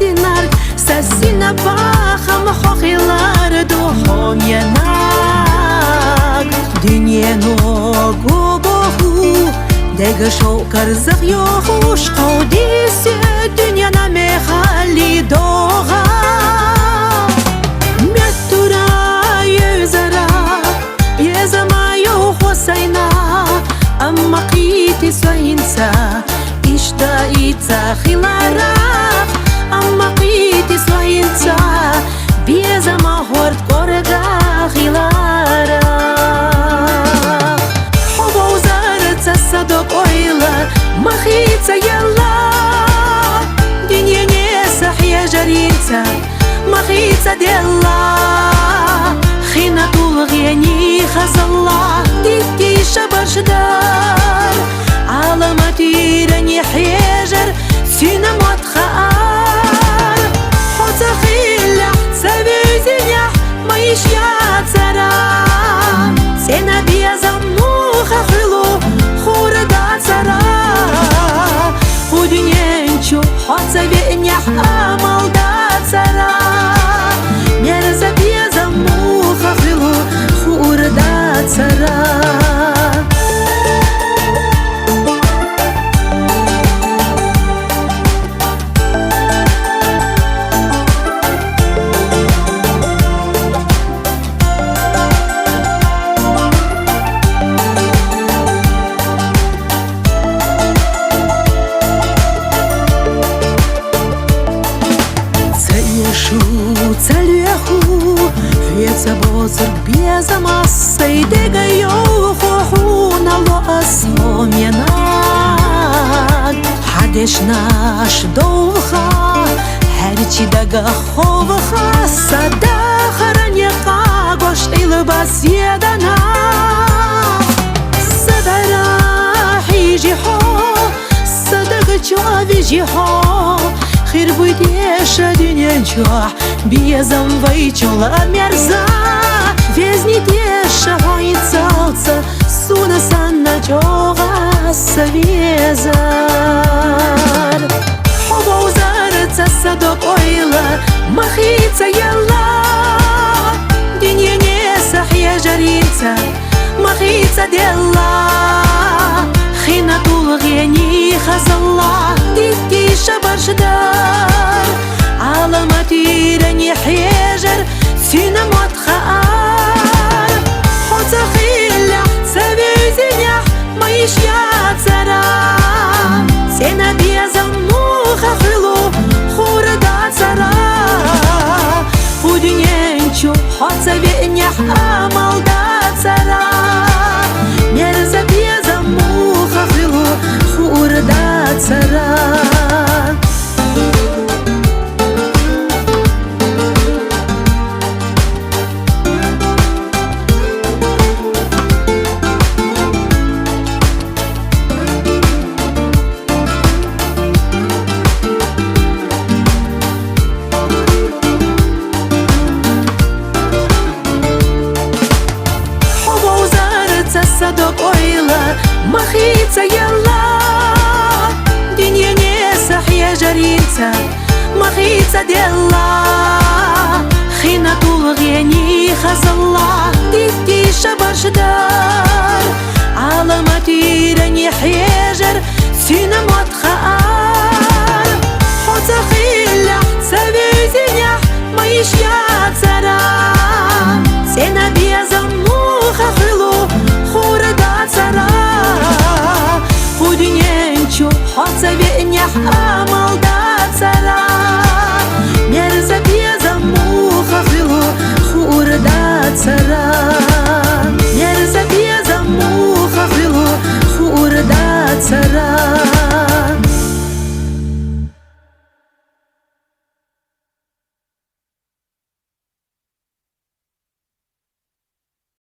sinar sesine bakam hokilar duhom yanak Dünyanı gobohu Dege şokar zık yokuş Kudisi dünyana mehali doğa Mettura yüzara Yezama yok hosayna Amma qiti soyinsa İşte itsa khilara Amma qiti soyinsa Bezama hort korga khilara صدق oyla مخيتsa يلا دنيا ناسح يا جريتsa مخيتsa ديلا خينا طول غياني خزلا ديتي شبر شدار علامتي راني حيجر سينا متخار حوتا خيلح سبيزينيح ما يشيات سرا سينا بيزا موخا خلو Худиненчу, хотя венях амалдат сара Мерза беза муха хилу, хурдат сара Цалюху, веца бозр беза массой дегайоху хунало асоменад Хадеш наш довха, херчи дага ховха Сада хараньяка гош илбас едана Садара хижихо, садага човижихо خير بوديش دنيا بيزم ويچولا мерза Везни теша войцалца Суна санна чога свезар Хобаузарца садок ойла Махица яла Динья несах я жарица Махица дела خينا طول غياني خزلا ديتي شبر شدار علامتي راني حيجر سينا متخار حوتا خيلح سبيزينيح ما يشيات سرا سينا بيزا موخا خلو خوردات سرا خودنينچو حوتا بينيح амалдат سرا Мерза беза муха хилу, хурдат сара صدق oyla مخيتsa يلا دنيا ناسح يا جريتsa مخيتsa ديلا خينا طول غياني خزلا ديتي شبر شدار علامتي راني حيجر سينا متخار حوتا خيلح سبيزينيح ما يشيا